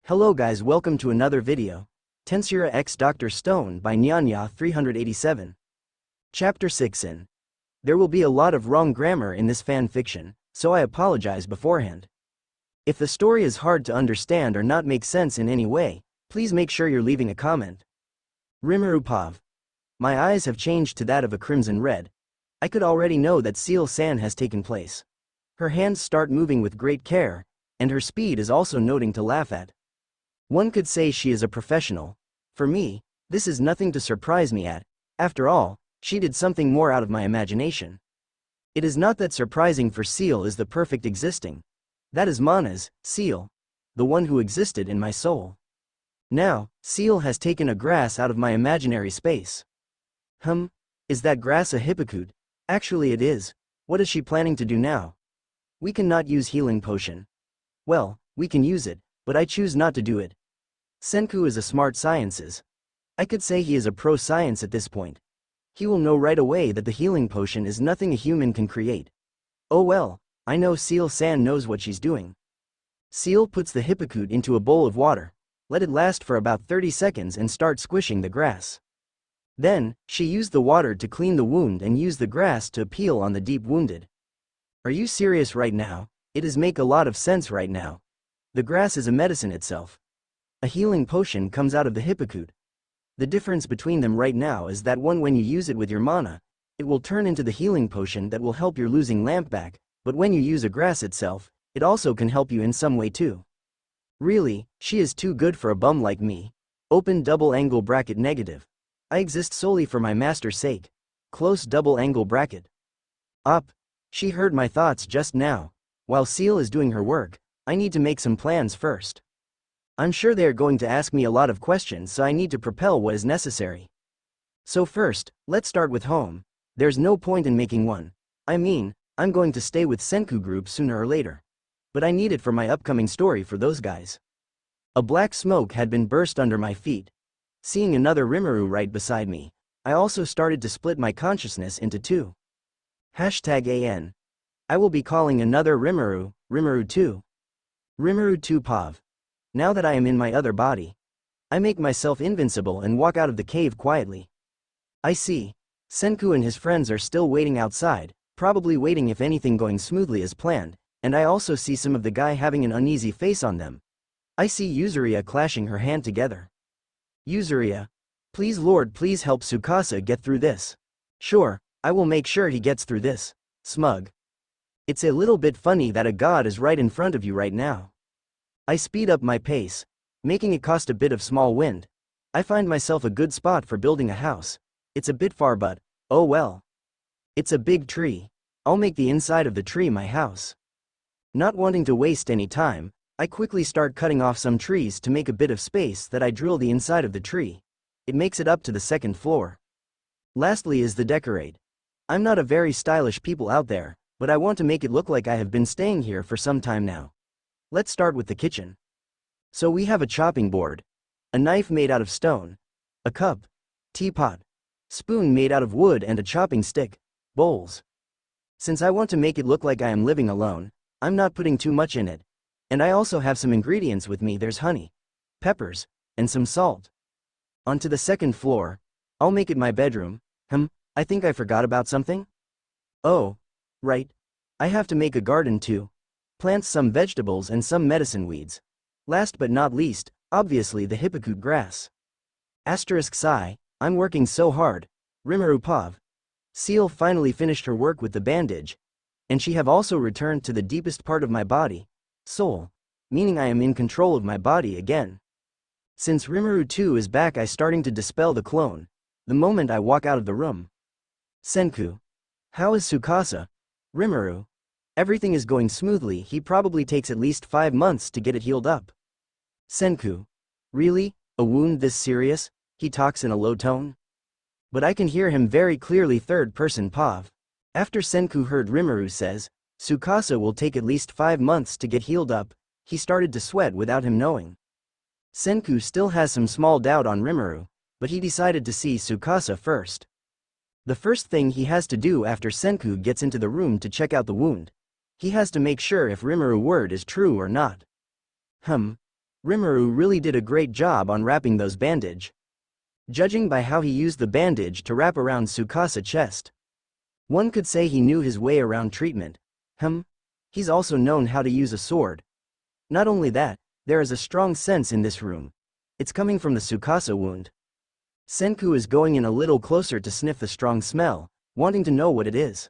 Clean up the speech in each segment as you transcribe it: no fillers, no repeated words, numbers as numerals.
Hello guys, welcome to another video. Tensura x Dr.Stone by NyaNya387. Chapter 6 in. There will be a lot of wrong grammar in this fan fiction, so I apologize beforehand. If the story is hard to understand or not make sense in any way, please make sure you're leaving a comment. Rimuru Pav. My eyes have changed to that of a crimson red. I could already know that Seal-san has taken place. Her hands start moving with great care, and her speed is also noting to laugh at. One could say she is a professional. For me, this is nothing to surprise me at. After all, she did something more out of my imagination. It is not that surprising, for Seal is the perfect existing. That is Mana's, Seal. The one who existed in my soul. Now, Seal has taken a grass out of my imaginary space. Is that grass a hypocrite? Actually it is. What is she planning to do now? We cannot use healing potion. Well, we can use it, but I choose not to do it. Senku is a smart sciences. I could say he is a pro science at this point. He will know right away that the healing potion is nothing a human can create. Oh well, I know Seal-san knows what she's doing. Seal puts the hypocrite into a bowl of water, let it last for about 30 seconds and start squishing the grass. Then, she used the water to clean the wound and used the grass to peel on the deep wounded. Are you serious right now? It does make a lot of sense right now. The grass is a medicine itself. A healing potion comes out of the hypocrite. The difference between them right now is that one, when you use it with your mana, it will turn into the healing potion that will help your losing lamp back, but when you use a grass itself, it also can help you in some way too. Really, she is too good for a bum like me. Open double angle bracket negative. I exist solely for my master's sake. Close double angle bracket. Up. She heard my thoughts just now. While Seal is doing her work, I need to make some plans first. I'm sure they are going to ask me a lot of questions, so I need to propel what is necessary. So first, let's start with home. There's no point in making one. I mean, I'm going to stay with Senku group sooner or later. But I need it for my upcoming story for those guys. A black smoke had been burst under my feet. Seeing another Rimuru right beside me, I also started to split my consciousness into two. #AN. I will be calling another Rimuru, Rimuru 2. Rimuru 2 Pav. Now that I am in my other body, I make myself invincible and walk out of the cave quietly. I see. Senku and his friends are still waiting outside, probably waiting if anything going smoothly as planned, and I also see some of the guy having an uneasy face on them. I see Yuzuria clashing her hand together. Yuzuria. Please Lord, please help Tsukasa get through this. Sure, I will make sure he gets through this. Smug. It's a little bit funny that a god is right in front of you right now. I speed up my pace, making it cost a bit of small wind. I find myself a good spot for building a house. It's a bit far, but, oh well. It's a big tree. I'll make the inside of the tree my house. Not wanting to waste any time, I quickly start cutting off some trees to make a bit of space that I drill the inside of the tree. It makes it up to the second floor. Lastly is the decorate. I'm not a very stylish people out there, but I want to make it look like I have been staying here for some time now. Let's start with the kitchen. So we have a chopping board, a knife made out of stone, a cup, teapot, spoon made out of wood, and a chopping stick, bowls. Since I want to make it look like I am living alone, I'm not putting too much in it. And I also have some ingredients with me. There's honey, peppers, and some salt. Onto the second floor, I'll make it my bedroom. I think I forgot about something? Oh, right. I have to make a garden too. Plant some vegetables and some medicine weeds. Last but not least, obviously the hypocrite grass. Sigh, I'm working so hard. Rimuru Pav. Seal finally finished her work with the bandage. And she have also returned to the deepest part of my body. Soul, meaning I am in control of my body again. Since Rimuru 2 is back, I starting to dispel the clone, the moment I walk out of the room. Senku. How is Tsukasa? Rimuru. Everything is going smoothly. He probably takes at least 5 months to get it healed up. Senku. Really? A wound this serious? He talks in a low tone. But I can hear him very clearly. Third person Pav. After Senku heard Rimuru says, Tsukasa will take at least 5 months to get healed up, he started to sweat without him knowing. Senku still has some small doubt on Rimuru, but he decided to see Tsukasa first. The first thing he has to do after Senku gets into the room to check out the wound, he has to make sure if Rimuru word is true or not. Rimuru really did a great job on wrapping those bandage. Judging by how he used the bandage to wrap around Tsukasa's chest, one could say he knew his way around treatment. He's also known how to use a sword. Not only that, there is a strong sense in this room. It's coming from the Tsukasa wound. Senku is going in a little closer to sniff the strong smell, wanting to know what it is.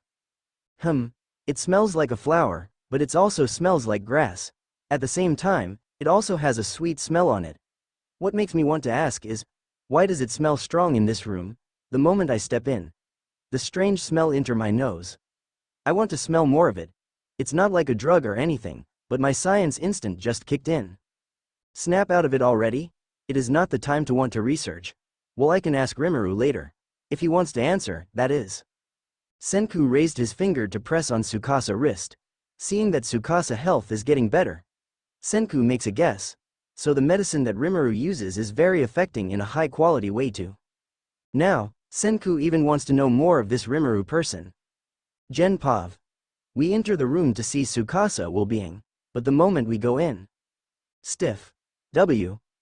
It smells like a flower, but it also smells like grass. At the same time, it also has a sweet smell on it. What makes me want to ask is, why does it smell strong in this room? The moment I step in, the strange smell enter my nose. I want to smell more of it. It's not like a drug or anything, but my science instinct just kicked in. Snap out of it already? It is not the time to want to research. Well, I can ask Rimuru later. If he wants to answer, that is. Senku raised his finger to press on Tsukasa's wrist. Seeing that Tsukasa's health is getting better, Senku makes a guess. So the medicine that Rimuru uses is very affecting in a high-quality way too. Now, Senku even wants to know more of this Rimuru person. Genpav. We enter the room to see Tsukasa well-being, but the moment we go in, stiff.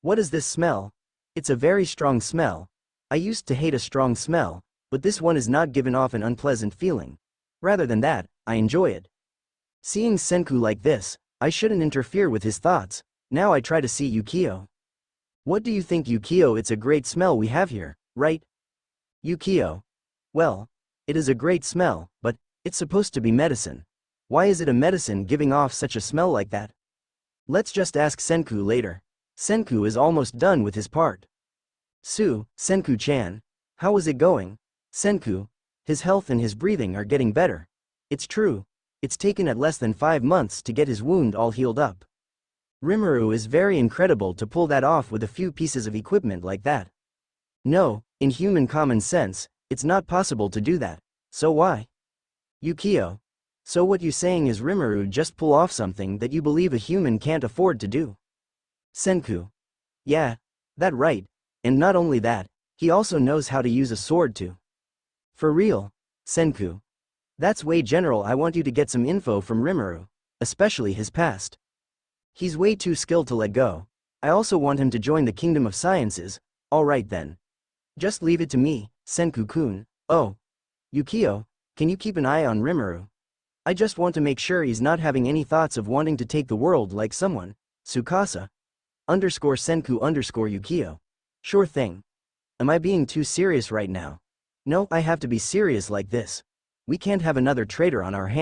What is this smell? It's a very strong smell. I used to hate a strong smell, but this one is not giving off an unpleasant feeling. Rather than that, I enjoy it. Seeing Senku like this, I shouldn't interfere with his thoughts. Now I try to see Yukio. What do you think, Yukio? It's a great smell we have here, right? Yukio. Well, it is a great smell, but it's supposed to be medicine. Why is it a medicine giving off such a smell like that? Let's just ask Senku later. Senku is almost done with his part. Senku-chan. How is it going? Senku. His health and his breathing are getting better. It's true. It's taken at less than 5 months to get his wound all healed up. Rimuru is very incredible to pull that off with a few pieces of equipment like that. No, in human common sense, it's not possible to do that. So why? Yukio. So what you saying is Rimuru just pull off something that you believe a human can't afford to do? Senku. Yeah, that right. And not only that, he also knows how to use a sword too. For real? Senku. That's way general. I want you to get some info from Rimuru, especially his past. He's way too skilled to let go. I also want him to join the Kingdom of Sciences. Alright then. Just leave it to me, Senku-kun. Oh. Yukio, can you keep an eye on Rimuru? I just want to make sure he's not having any thoughts of wanting to take the world like someone. Tsukasa. _Senku_Yukio. Sure thing. Am I being too serious right now? No, I have to be serious like this. We can't have another traitor on our hands.